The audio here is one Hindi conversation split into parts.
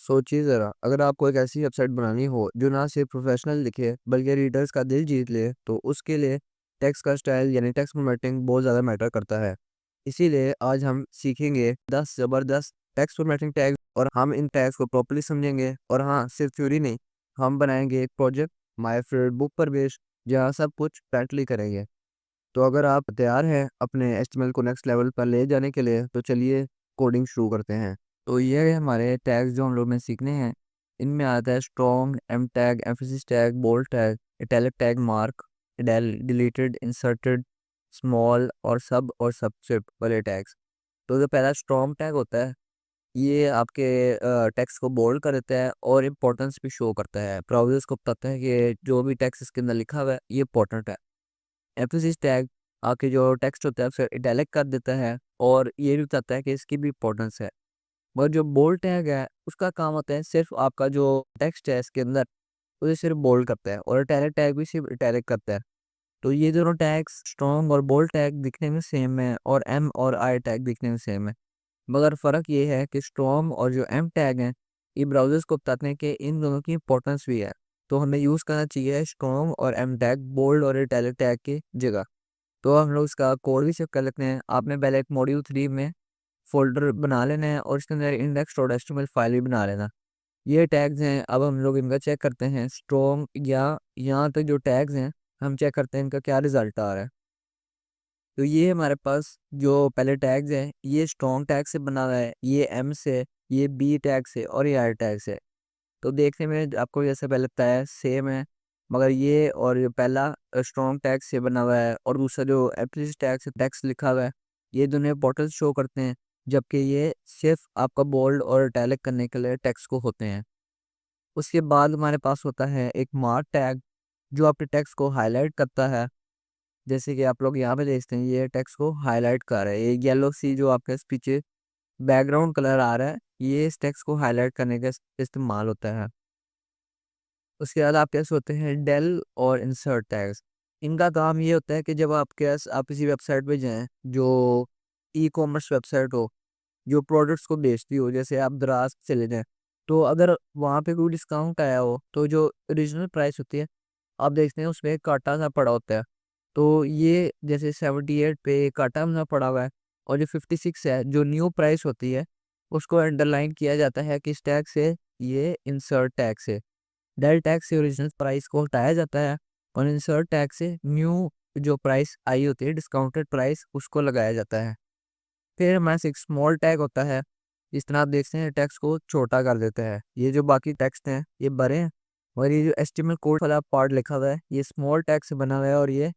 सोचिए ज़रा, अगर आपको एक ऐसी वेबसाइट बनानी हो जो ना सिर्फ प्रोफेशनल दिखे बल्कि रीडर्स का दिल जीत ले, तो उसके लिए टेक्स्ट का स्टाइल यानी टेक्स्ट फॉर्मेटिंग बहुत ज़्यादा मैटर करता है। इसीलिए आज हम सीखेंगे 10 ज़बरदस्त टेक्स्ट फॉर्मेटिंग टैग्स और हम इन टैग्स को प्रॉपर्ली समझेंगे। और हाँ, सिर्फ थ्योरी नहीं, हम बनाएंगे एक प्रोजेक्ट माय फेवरेट बुक पर बेस्ड, जहाँ सब कुछ प्रैक्टिकली करेंगे। तो अगर आप तैयार हैं अपने एचटीएमएल को नेक्स्ट लेवल पर ले जाने के लिए, तो चलिए कोडिंग शुरू करते हैं। तो ये है हमारे टैग्स जो हम लोग ने सीखने हैं। इनमें आता है strong, em tag, emphasis tag, bold tag, italic tag, mark, deleted, inserted, small और सबस्क्रिप्ट वाले टैग्स। तो जो पहला स्ट्रॉन्ग टैग होता है, ये आपके टेक्स्ट को बोल्ड कर देता है और इम्पोर्टेंस भी शो करता है। ब्राउज़र्स को बताता है कि जो भी टेक्स्ट इसके अंदर लिखा हुआ है ये इंपॉर्टेंट है। एम्फेसिस टैग आपके जो टेक्स्ट होता है उसे इटैलिक कर देता है और ये भी बताता है कि इसकी भी इंपॉर्टेंस है। मगर जो बोल्ड टैग है उसका काम होता है सिर्फ आपका जो टेक्स्ट है इसके अंदर उसे सिर्फ बोल्ड करता है, और इटैलिक टैग भी सिर्फ इटैलिक करता है। तो ये दोनों टैग्स स्ट्रॉन्ग और बोल्ड टैग दिखने में सेम है और एम और आई टैग दिखने में सेम है। मगर फ़र्क ये है कि स्ट्रॉन्ग और जो एम टैग हैं, ये ब्राउज़र्स को बताते हैं कि इन दोनों की इंपॉर्टेंस भी है। तो हमें यूज़ करना चाहिए स्ट्रॉन्ग और एम टैग बोल्ड और इटैलिक टैग की जगह। तो हम लोग इसका कोड भी चेक कर लेते हैं। आपने पहले एक मॉड्यूल 3 में फ़ोल्डर बना लेना है और इसके अंदर index.html फाइल भी बना लेना। ये टैग्स हैं, अब हम लोग इनका चेक करते हैं। स्ट्रॉन्ग या यहाँ तक जो टैग्स हैं, हम चेक करते हैं इनका क्या रिज़ल्ट आ रहा है। तो ये हमारे पास जो पहले टैग्स हैं, ये स्ट्रॉन्ग टैग से बना हुआ है, ये एम से, ये बी टैग से और ये आई टैग से। तो देखने में आपको जैसे पहले लगता है सेम है, मगर ये और ये पहला स्ट्रॉन्ग टैग से बना हुआ है और दूसरा जो एप्लिस टैग से टेक्स्ट लिखा हुआ है, ये दोनों इंपॉर्टेंस शो करते हैं, जबकि ये सिर्फ आपका बोल्ड और इटैलिक करने के लिए टेक्स्ट को होते हैं। उसके बाद हमारे पास होता है एक मार्क टैग, जो आपके टेक्स्ट को हाईलाइट करता है। जैसे कि आप लोग यहाँ पे देखते हैं, ये टेक्स्ट को हाईलाइट कर रहा है। ये येलो सी जो आपके पीछे बैकग्राउंड कलर आ रहा है, ये इस टेक्स्ट को हाईलाइट करने का इस्तेमाल होता है। उसके बाद आपके पास होते हैं डेल और इंसर्ट टैग्स। इनका काम ये होता है कि जब आपके पास आप किसी वेबसाइट पे जाएँ जो ई कॉमर्स वेबसाइट हो, जो प्रोडक्ट्स को बेचती हो, जैसे आप दराज चले जाएँ, तो अगर वहाँ पे कोई डिस्काउंट आया हो, तो जो ओरिजिनल प्राइस होती है, आप देखते हैं उसमें एक कांटा सा पड़ा होता है। तो ये जैसे 78 पे एक कांटा सा पड़ा हुआ है, और जो 56 है, जो न्यू प्राइस होती है, उसको अंडरलाइन किया जाता है किस टैग से? ये इंसर्ट टैग से। डेल टैग से ओरिजिनल प्राइस को हटाया जाता है और इंसर्ट टैग से न्यू जो प्राइस आई होती है, डिस्काउंटेड प्राइस, उसको लगाया जाता है। फिर हमारे पास एक स्मॉल टैग होता है। इस तरह आप देखते हैं टेक्स्ट को छोटा कर देता है। ये जो बाकी टेक्स्ट हैं ये बड़े हैं, और ये जो एचटीएमएल कोड वाला पार्ट लिखा हुआ है ये स्मॉल टैग से बना हुआ है, और ये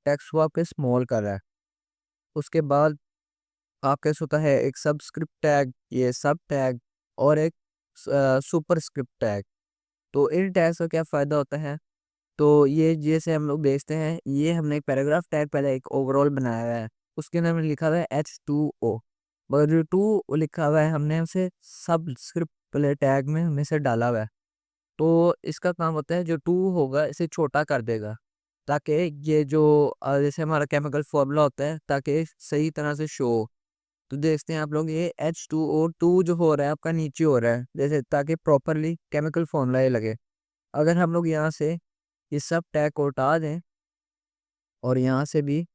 टेक्स्ट को आपके स्मॉल कर रहा है। उसके बाद आपके पास होता है एक सबस्क्रिप्ट टैग, ये सब टैग, और एक सुपरस्क्रिप्ट टैग। तो इन टैग्स का क्या फ़ायदा होता है? तो ये जैसे हम लोग देखते हैं, ये हमने एक पैराग्राफ टैग पहले एक ओवरऑल बनाया हुआ है, उसके अंदर हमने लिखा हुआ है H2O, मगर जो 2 लिखा हुआ है हमने उसे सबस्क्रिप्ट वाले टैग में हमने से डाला हुआ है। तो इसका काम होता है जो 2 होगा इसे छोटा कर देगा, ताकि ये जो जैसे हमारा केमिकल फॉर्मूला होता है, ताकि सही तरह से शो हो। तो देखते हैं आप लोग, ये H2O जो हो रहा है आपका नीचे हो रहा है, जैसे ताकि प्रॉपरली केमिकल फॉर्मूला ये लगे। अगर हम लोग यहाँ से ये सब टैग को हटा दें और यहाँ से भी,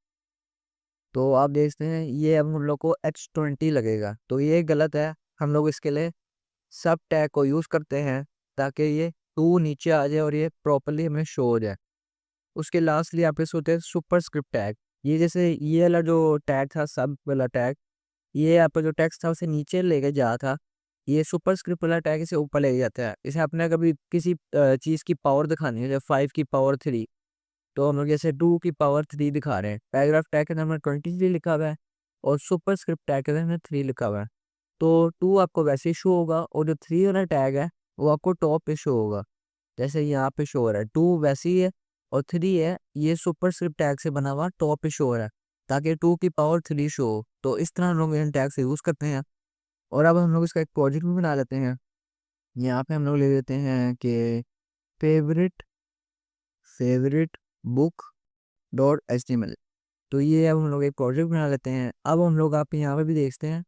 तो आप देखते हैं ये अब हम लोग को H20 लगेगा, तो ये गलत है। हम लोग इसके लिए सब टैग को यूज़ करते हैं ताकि ये 2 नीचे आ जाए और ये प्रॉपर्ली हमें शो हो जाए। उसके लास्टली आपके पास होते हैं सुपरस्क्रिप्ट टैग। ये जैसे ये वाला जो टैग था, सब वाला टैग, ये आपका जो टेक्स्ट था उसे नीचे लेके जा था। ये सुपरस्क्रिप्ट वाला टैग इसे ऊपर लेके जाता है। इसे आपने कभी किसी चीज़ की पावर दिखानी है, जैसे 5 की पावर 3, तो हम लोग जैसे 2 की पावर 3 दिखा रहे हैं। पैराग्राफ टैग के अंदर हमने 23 लिखा हुआ है और सुपरस्क्रिप्ट टैग के अंदर हमने 3 लिखा हुआ है। तो 2 आपको वैसे ही शो होगा और जो 3 वाला टैग है वो आपको टॉप पे शो होगा। जैसे यहाँ पे शो हो रहा है 2 वैसे ही है, और 3 है ये सुपरस्क्रिप्ट टैग से बना हुआ टॉप पे शो हो रहा है, ताकि 2 की पावर 3 शो हो। तो इस तरह हम लोग इन टैग से यूज़ करते हैं। और अब हम लोग इसका एक प्रोजेक्ट भी बना लेते हैं। यहाँ पे हम लोग ले लेते हैं कि favourite favourite book dot H T M L. तो ये अब हम लोग एक प्रोजेक्ट बना लेते हैं। अब हम लोग आप यहाँ पे भी देखते हैं,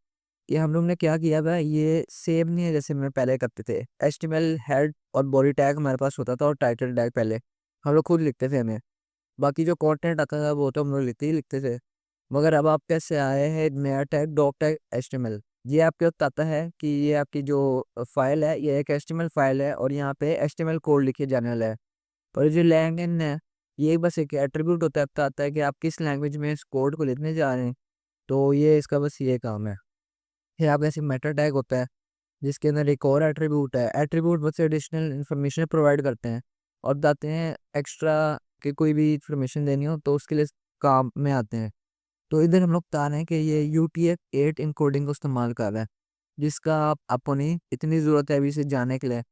कि हम लोग ने क्या किया हुआ है, ये सेम नहीं है जैसे मैं पहले करते थे। HTML हेड और बॉडी टैग हमारे पास होता था और टाइटल टैग पहले हम लोग खुद लिखते थे हमें, बाकी जो कंटेंट आता था वो तो हम लोग लिखते थे। मगर अब आप कैसे आए हैं नया टैग डॉक टैग HTML। ये आपके बताता है कि ये आपकी जो फाइल है ये एक HTML फाइल है और यहाँ पे HTML कोड लिखे जाने वाला है। और जो लैंग्वेज है ये बस एक एट्रीब्यूट होता है, बताता है कि आप किस लैंग्वेज में इस कोड को लिखने जा रहे हैं। तो ये इसका बस ये काम है। फिर आप ऐसे मेटा टैग होता है जिसके अंदर एक और एट्रीब्यूट है। एट्रीब्यूट बस एडिशनल इन्फॉर्मेशन प्रोवाइड करते हैं और बताते हैं एक्स्ट्रा कि कोई भी इन्फॉर्मेशन देनी हो तो उसके लिए काम में आते हैं। तो इधर हम लोग बता रहे हैं कि ये UTF-8 इनकोडिंग को इस्तेमाल कर रहा है, जिसका आप आपको नहीं इतनी ज़रूरत है अभी से जानने के लिए।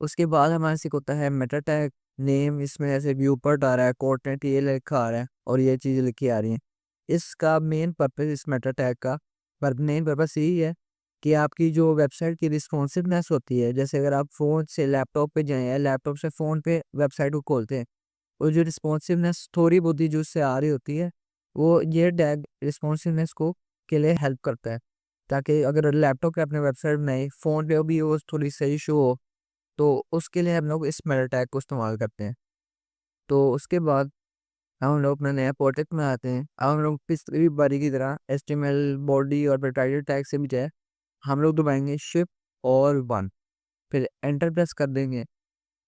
उसके बाद हमारे से होता है मेटा टैग नेम, इसमें ऐसे व्यू पर आ रहा है, कंटेंट ये लिखा आ रहा है और ये चीज़ें लिखी आ रही हैं। इसका मेन पर्पस इस मेटा टैग का पर मेन पर्पस यही है कि आपकी जो वेबसाइट की रिस्पॉन्सिवनेस होती है, जैसे अगर आप फ़ोन से लैपटॉप पे जाएँ या लैपटॉप से फ़ोन पे वेबसाइट को खोलते हैं, वो जो रिस्पॉन्सिवनेस थोड़ी बहुत ही जो उससे आ रही होती है, वो ये टैग रिस्पॉन्सिवनेस को के लिए हेल्प करता है। ताकि अगर लैपटॉप पे आपने वेबसाइट बनाई, फ़ोन पे भी वो थोड़ी सही शो हो, तो उसके लिए हम लोग इस मेटा टैग को इस्तेमाल करते हैं। तो उसके बाद हम लोग अपना नया प्रोजेक्ट में आते हैं। अब हम लोग पिछली बारी की तरह HTML बॉडी और टाइटल टैग से भी जाए, हम लोग दबाएँगे शिफ्ट और 1, फिर एंटर प्रेस कर देंगे।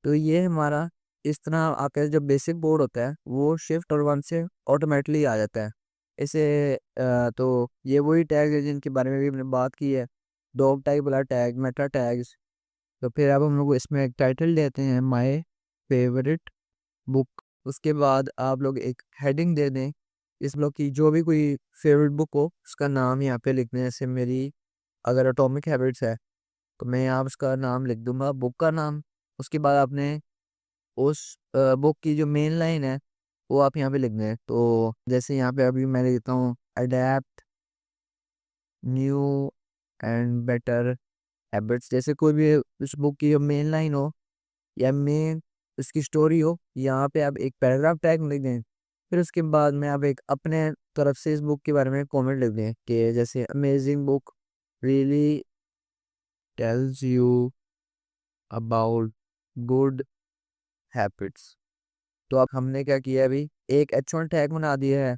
तो ये हमारा इस तरह आपका जो बेसिक बोर्ड होता है वो शिफ्ट और 1 से ऑटोमेटिकली आ जाता है। इसे तो ये वही टैग है जिनके बारे में भी हमने बात की है। डॉग टैग वाला टैग, मेटा टैग्स। तो फिर अब हम लोग इसमें एक टाइटल देते हैं माय फेवरेट बुक। उसके बाद आप लोग एक हेडिंग दे दें इस लोग की जो भी कोई फेवरेट बुक हो उसका नाम यहाँ पे लिखना है। जैसे मेरी अगर एटॉमिक हैबिट्स है तो मैं यहाँ उसका नाम लिख दूंगा, बुक का नाम। उसके बाद आपने उस बुक की जो मेन लाइन है वो आप यहाँ पे लिख दें। तो जैसे यहाँ पे अभी मैं लिखता हूँ adapt new and better habits. जैसे कोई भी उस बुक की जो मेन लाइन हो या मेन उसकी स्टोरी हो, यहाँ पे आप एक पैराग्राफ टैग लिख दें। फिर उसके बाद में आप एक अपने तरफ से इस बुक के बारे में कमेंट लिख दें कि जैसे amazing book really tells you about good habits. तो अब हमने क्या किया अभी, एक H1 टैग बना दिया है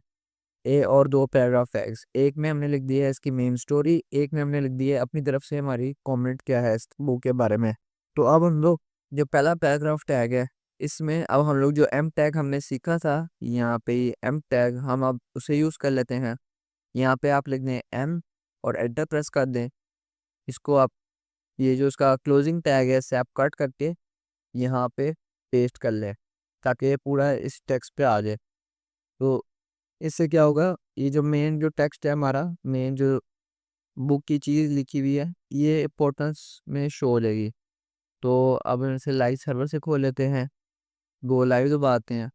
ए और दो पैराग्राफ टैग्स। एक में हमने लिख दिया है इसकी मेन स्टोरी, एक में हमने लिख दिया है अपनी तरफ से हमारी कमेंट क्या है इस बुक के बारे में। तो अब हम लोग जो पहला पैराग्राफ टैग है इसमें अब हम लोग जो एम टैग हमने सीखा था यहाँ पे एम टैग हम अब उसे यूज़ कर लेते हैं। यहाँ पे आप लिख दें एम और एंटर प्रेस कर दें। इसको आप ये जो उसका क्लोजिंग टैग है इसे आप कट करके यहाँ पे पेस्ट कर लें ताकि ये पूरा इस टेक्स्ट पे आ जाए। तो इससे क्या होगा, ये जो मेन जो टेक्स्ट है हमारा, मेन जो बुक की चीज़ लिखी हुई है ये इंपॉर्टेंस में शो हो जाएगी। तो अब हम इसे लाइव सर्वर से खोल लेते हैं, गो लाइव दबाते हैं।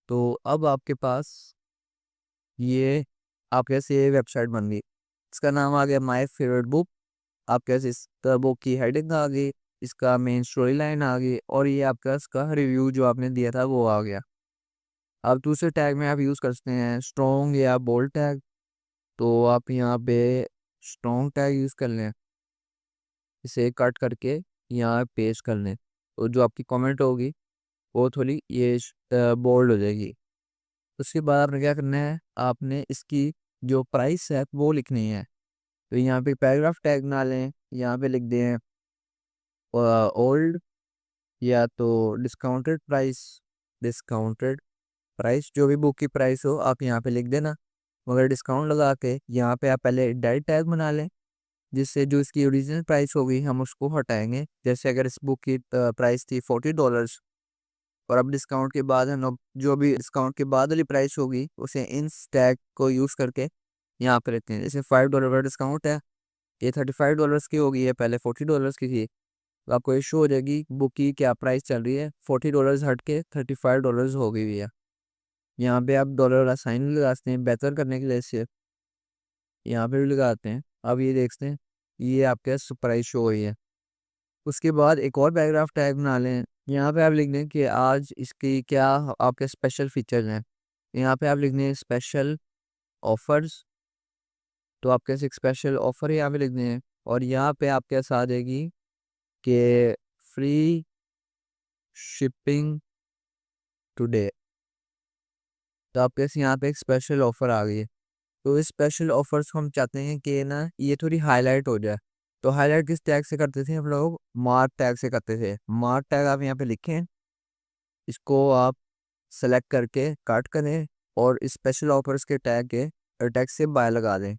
तो अब आपके पास ये आपके पास ये वेबसाइट बन गई, इसका नाम आ गया माय फेवरेट बुक। आपके पास इस बुक की हेडिंग आ गई, इसका मेन स्टोरी लाइन आ गई और ये आपका इसका रिव्यू जो आपने दिया था वो आ गया। अब दूसरे टैग में आप यूज़ कर सकते हैं स्ट्रॉन्ग या बोल्ड टैग। तो आप यहाँ पे स्ट्रॉन्ग टैग यूज़ कर लें, इसे कट करके यहाँ पेस्ट कर लें। तो जो आपकी कमेंट होगी वो थोड़ी ये बोल्ड हो जाएगी। उसके बाद आपने क्या करना है, आपने इसकी जो प्राइस है वो लिखनी है। तो यहाँ पे पैराग्राफ टैग ना लें, यहाँ पे लिख दें ओल्ड या तो डिस्काउंटेड प्राइस। डिस्काउंटेड प्राइस जो भी बुक की प्राइस हो आप यहाँ पे लिख देना, मगर डिस्काउंट लगा के यहाँ पे आप पहले डायरेक्ट टैग बना लें जिससे जो इसकी ओरिजिनल प्राइस होगी हम उसको हटाएंगे। जैसे अगर इस बुक की प्राइस थी $40 और अब डिस्काउंट के बाद हम लोग जो भी डिस्काउंट के बाद वाली प्राइस होगी उसे इन टैग को यूज़ करके यहाँ पे रखते हैं। जैसे $5 का डिस्काउंट है, ये $35 की होगी, है पहले $40 की थी। तो आपको ये शो हो जाएगी बुक की क्या प्राइस चल रही है, $40 हट के $35 हो गई हुई है। यहाँ पे आप डॉलर वाला साइन लगाते हैं बेहतर करने के लिए, इसे यहाँ पे भी लगाते हैं। अब ये देखते हैं ये आपके प्राइस शो हुई है। उसके बाद एक और पैराग्राफ टैग बना लें, यहाँ पे आप लिख दें कि आज इसकी क्या आपके स्पेशल फीचर्स हैं। यहाँ पे आप लिख दें स्पेशल ऑफर्स तो आपके पास एक स्पेशल ऑफर यहाँ पे लिखने हैं और यहाँ पे आपके पास आ जाएगी कि फ्री शिपिंग टुडे। तो आपके पास यहाँ पे एक स्पेशल ऑफर आ गई है। तो इस स्पेशल ऑफर्स को हम चाहते हैं कि ना ये थोड़ी हाईलाइट हो जाए। तो हाईलाइट किस टैग से करते थे हम लोग? मार्क टैग से करते थे। मार्क टैग आप यहाँ पे लिखें, इसको आप सेलेक्ट करके काट करें और स्पेशल ऑफर्स के टैग से बाय लगा दें।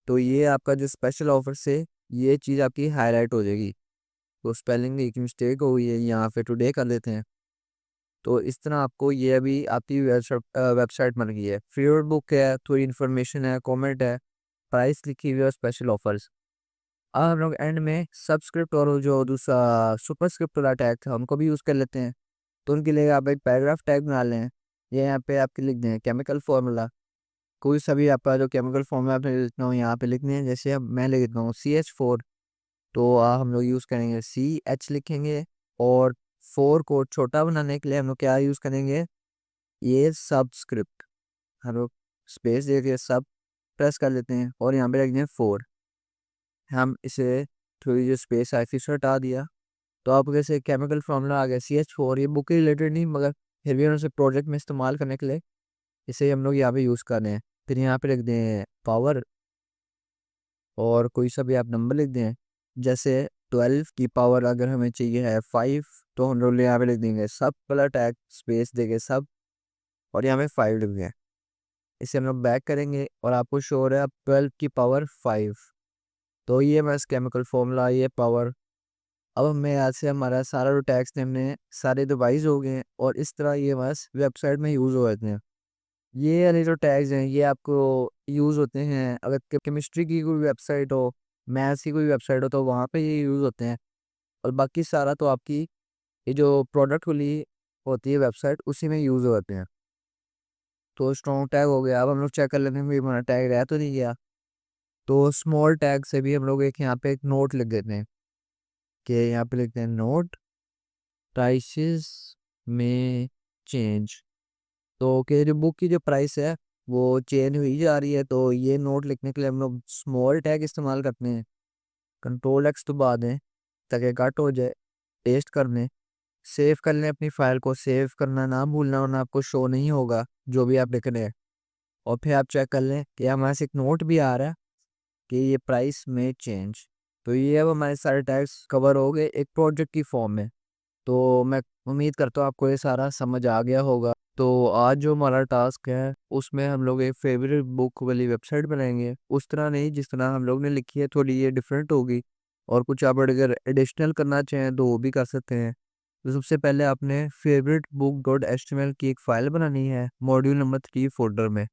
तो ये आपका जो स्पेशल ऑफर से ये चीज़ आपकी हाईलाइट हो जाएगी। तो स्पेलिंग में एक मिस्टेक हो गई है, यहाँ पे टुडे कर देते हैं। तो इस तरह आपको ये अभी आपकी वेबसाइट बन गई है। फ्री बुक है, थोड़ी इन्फॉर्मेशन है, कमेंट है, प्राइस लिखी हुई है, स्पेशल ऑफर्स। अब हम लोग एंड में सबस्क्रिप्ट और जो दूसरा सुपरस्क्रिप्ट वाला टैग था उनको भी यूज़ कर लेते हैं। तो उनके लिए आप एक पैराग्राफ टैग बना लें। ये यहाँ पे आपके लिख दें केमिकल फार्मूला। कोई सा भी आपका जो केमिकल फार्मूला आपने लिखना हो यहाँ पे लिखने हैं। जैसे अब मैं लिख देता हूँ CH4, तो हम लोग यूज़ करेंगे CH लिखेंगे। और 4 को छोटा बनाने के लिए हम लोग क्या यूज़ करेंगे? ये सबस्क्रिप्ट। हम लोग स्पेस दे के सब प्रेस कर लेते हैं और यहाँ पे रख दें 4। हम इसे थोड़ी जो स्पेस है फिर से हटा दिया। तो आपको जैसे केमिकल फार्मूला आ गया CH4। ये बुक के रिलेटेड नहीं, मगर फिर भी हम उसे प्रोजेक्ट में इस्तेमाल करने के लिए इसे हम लोग यहाँ पे यूज़ कर रहे हैं। फिर यहाँ पे लिख दें पावर और कोई सा भी आप नंबर लिख दें। जैसे 12 की पावर अगर हमें चाहिए है 5, तो हम लोग यहाँ पे लिख देंगे सब वाला टैग स्पेस देंगे सब और यहाँ पे 5 लिख दें। इसे हम लोग बैक करेंगे और आपको शो हो रहा है 12 की पावर 5। तो ये बस केमिकल फॉर्मूला, ये पावर। अब हमें यहाँ से हमारा सारा जो टैक्स थे हमने सारे डिवाइस हो गए हैं और इस तरह ये बस वेबसाइट में यूज़ हो जाते हैं। ये वाले जो टैग्स हैं ये आपको यूज़ होते हैं अगर केमिस्ट्री की कोई वेबसाइट हो, मैथ्स की कोई वेबसाइट हो, तो वहाँ पे ये यूज़ होते हैं। और बाकी सारा तो आपकी ये जो प्रोडक्ट वाली होती है वेबसाइट उसी में यूज़ होते हैं। तो स्ट्रॉन्ग टैग हो गया। अब हम लोग चेक कर लेते हैं भी हमारा टैग रह तो नहीं गया। तो स्मॉल टैग से भी हम लोग एक यहाँ पे एक नोट लिख देते हैं कि यहाँ पे लिखते हैं नोट प्राइसेस में चेंज। तो कि जो बुक की जो प्राइस है वो चेंज हुई जा रही है। तो ये नोट लिखने के लिए हम लोग स्मॉल टैग इस्तेमाल करते हैं। Ctrl+X दबा दें ताकि कट हो जाए। पेस्ट कर लें, सेव कर लें अपनी फाइल को। सेव करना ना भूलना वरना आपको शो नहीं होगा जो भी आप लिख रहे हैं। और फिर आप चेक कर लें कि हमारे से एक नोट भी आ रहा है कि ये प्राइस में चेंज। तो ये अब हमारे सारे टैग्स कवर हो गए एक प्रोजेक्ट की फॉर्म में। तो मैं उम्मीद करता हूँ आपको ये सारा समझ आ गया होगा। तो आज जो हमारा टास्क है उसमें हम लोग एक फेवरेट बुक वाली वेबसाइट बनाएंगे। उस तरह नहीं जिस तरह हम लोग ने लिखी है, थोड़ी ये डिफरेंट होगी। और कुछ आप अगर एडिशनल करना चाहें तो वो भी कर सकते हैं। तो सबसे पहले आपने फेवरेट बुक डॉट HTML की एक फ़ाइल बनानी है मॉड्यूल नंबर 3 फोल्डर में।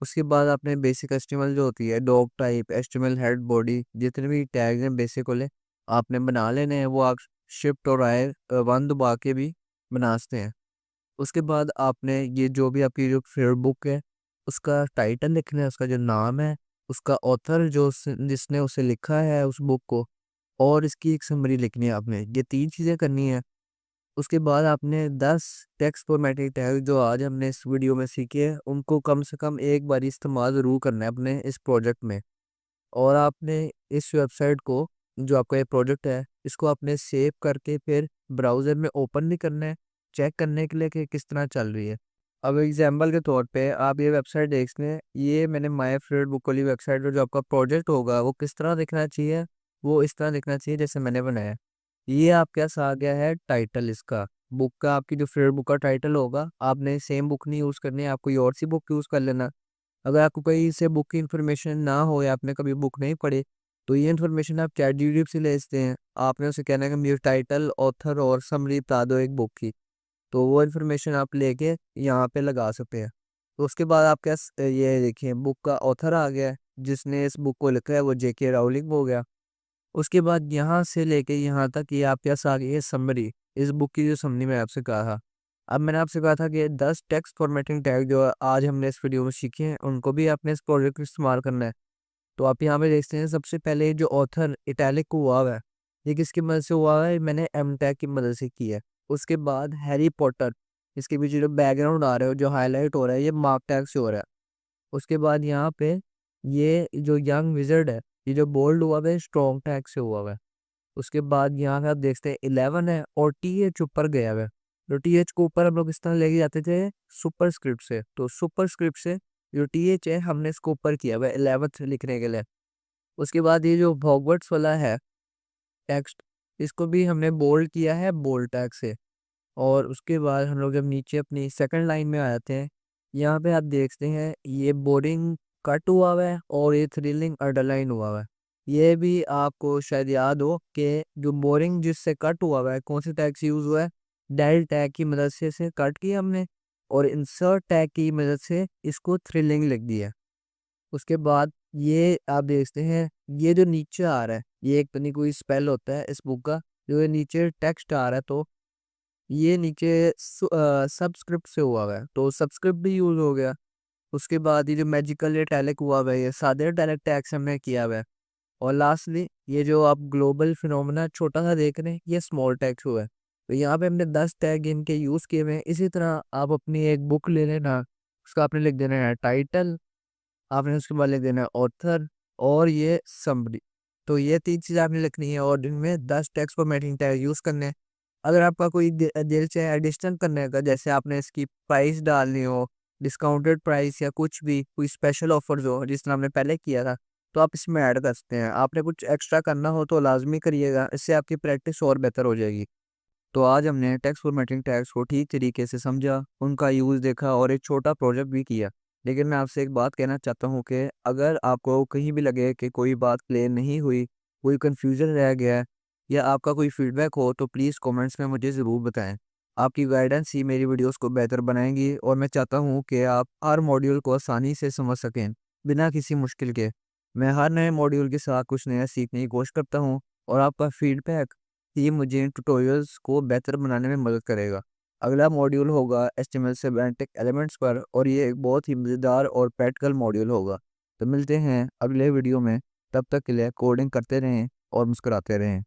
उसके बाद आपने बेसिक HTML जो होती है dog type HTML head body जितने भी टैग हैं बेसिक वाले आपने बना लेने हैं। वो आप शिफ्ट और I1 दबा के भी बना सकते हैं। उसके बाद आपने ये जो भी आपकी जो फेवरेट बुक है उसका टाइटल लिखना है, उसका जो नाम है, उसका ऑथर जो जिसने उसे लिखा है उस बुक को, और इसकी एक समरी लिखनी है आपने। ये 3 चीज़ें करनी है। उसके बाद आपने 10 टेक्स्ट फॉर्मेटिंग टैग जो आज हमने इस वीडियो में सीखे हैं उनको कम से कम एक बार इस्तेमाल ज़रूर करना है अपने इस प्रोजेक्ट में। और आपने इस वेबसाइट को जो आपका ये प्रोजेक्ट है इसको आपने सेव करके फिर ब्राउज़र में ओपन भी करना है चेक करने के लिए कि किस तरह चल रही है। अब एग्जाम्पल के तौर पे आप ये वेबसाइट देख लें। ये मैंने माय फेवरेट बुक वाली वेबसाइट पर जो आपका प्रोजेक्ट होगा वो किस तरह दिखना चाहिए, वो इस तरह दिखना चाहिए जैसे मैंने बनाया। ये आपके पास आ गया है टाइटल इसका, बुक का। आपकी जो फेवरेट बुक का टाइटल होगा आपने सेम बुक नहीं यूज़ करनी है, आप कोई और सी बुक यूज़ कर लेना। अगर आपको कहीं से बुक की इन्फॉर्मेशन ना हो या आपने कभी बुक नहीं पढ़ी तो ये इन्फॉर्मेशन आप ChatGPT से ले सकते हैं। आपने उसे कहना है कि मुझे टाइटल, ऑथर और समरी बता दो एक बुक की। तो वो इन्फॉर्मेशन आप लेके यहाँ पे लगा सकते हैं। तो उसके बाद आपके पास ये देखिए बुक का ऑथर आ गया है, जिसने इस बुक को लिखा है वो JK राउलिंग हो गया। उसके बाद यहाँ से लेके यहाँ तक ये आपके पास आ गई है समरी, इस बुक की जो समरी मैं आपसे कहा था। अब मैंने आपसे कहा था कि 10 टेक्स्ट फॉर्मेटिंग टैग जो आज हमने इस वीडियो में सीखे हैं उनको भी आपने इस प्रोजेक्ट में इस्तेमाल करना है। तो आप यहाँ पे देखते हैं सबसे पहले जो ऑथर इटैलिक को हुआ हुआ है ये किसकी मदद से हुआ है? मैंने एम टैग की मदद से की है। उसके बाद हैरी पॉटर, इसके पीछे जो बैकग्राउंड आ रहा है जो हाईलाइट हो रहा है ये मार्क टैग से हो रहा है। उसके बाद यहाँ पे ये जो यंग विजर्ड है, ये जो बोल्ड हुआ हुआ है स्ट्रॉन्ग टैग से हुआ हुआ है। उसके बाद यहाँ पे आप देखते हैं 11 है और टी एच ऊपर गया हुआ है। तो टी एच को ऊपर हम लोग इस तरह लेके जाते थे सुपर स्क्रिप्ट से, तो सुपर स्क्रिप्ट से जो टी एच है हमने इसको ऊपर किया हुआ है 11th लिखने के लिए। उसके बाद ये जो हॉगवर्ट्स वाला है टेक्स्ट, इसको भी हमने बोल्ड किया है बोल्ड टैग से। और उसके बाद हम लोग जब नीचे अपनी सेकंड लाइन में आ जाते हैं, यहाँ पे आप देखते हैं ये बोरिंग कट हुआ हुआ है और ये थ्रिलिंग अंडरलाइन हुआ हुआ है। ये भी आपको शायद याद हो कि जो बोरिंग जिससे कट हुआ हुआ है कौन से टैग से यूज हुआ है, डेल टैग की मदद से इसे कट किया हमने और इंसर्ट टैग की मदद से इसको थ्रिलिंग लिख दिया। उसके बाद ये आप देखते हैं ये जो नीचे आ रहा है ये एक तो नहीं कोई स्पेल होता है इस बुक का, जो ये नीचे टेक्स्ट आ रहा है तो ये नीचे सबस्क्रिप्ट से हुआ हुआ है तो सबस्क्रिप्ट भी यूज हो गया। उसके बाद ये जो मैजिकल इटैलिक हुआ हुआ है ये सादे इटैलिक टैग से हमने किया हुआ है। और लास्टली ये जो आप ग्लोबल फिनोमेना छोटा सा देख रहे हैं ये स्मॉल टैग्स हुआ है। तो यहाँ पे हमने 10 टैग इनके यूज किए हुए हैं। इसी तरह आप अपनी एक बुक ले लेना, उसका आपने लिख देना है टाइटल, आपने उसके बाद लिख देना है ऑथर और ये समरी। तो ये 3 चीज़ आपने लिखनी है और इनमें 10 टेक्स्ट फॉर्मेटिंग टैग यूज़ करने हैं। अगर आपका कोई दिल से एडिशनल करने का, जैसे आपने इसकी प्राइस डालनी हो, डिस्काउंटेड प्राइस या कुछ भी कोई स्पेशल ऑफर्स हो जिस तरह हमने पहले किया था, तो आप इसमें ऐड कर सकते हैं। आपने कुछ एक्स्ट्रा करना हो तो लाजमी करिएगा, इससे आपकी प्रैक्टिस और बेहतर हो जाएगी। तो आज हमने टेक्स्ट फॉर्मेटिंग टैग्स को ठीक तरीके से समझा, उनका यूज़ देखा और एक छोटा प्रोजेक्ट भी किया। लेकिन मैं आपसे एक बात कहना चाहता हूँ कि अगर आपको कहीं भी लगे कि कोई बात क्लियर नहीं हुई, कोई कन्फ्यूज़न रह गया है या आपका कोई फीडबैक हो तो प्लीज़ कमेंट्स में मुझे ज़रूर बताएं। आपकी गाइडेंस ही मेरी वीडियोस को बेहतर बनाएंगी और मैं चाहता हूँ कि आप हर मॉड्यूल को आसानी से समझ सकें, बिना किसी मुश्किल के। मैं हर नए मॉड्यूल के साथ कुछ नया सीखने की कोशिश करता हूँ और आपका फीडबैक ये मुझे इन ट्यूटोरियल्स को बेहतर बनाने में मदद करेगा। अगला मॉड्यूल होगा एचटीएमएल सिमेंटिक एलिमेंट्स पर और ये एक बहुत ही मज़ेदार और प्रैक्टिकल मॉड्यूल होगा। तो मिलते हैं अगले वीडियो में, तब तक के लिए कोडिंग करते रहें और मुस्कुराते रहें।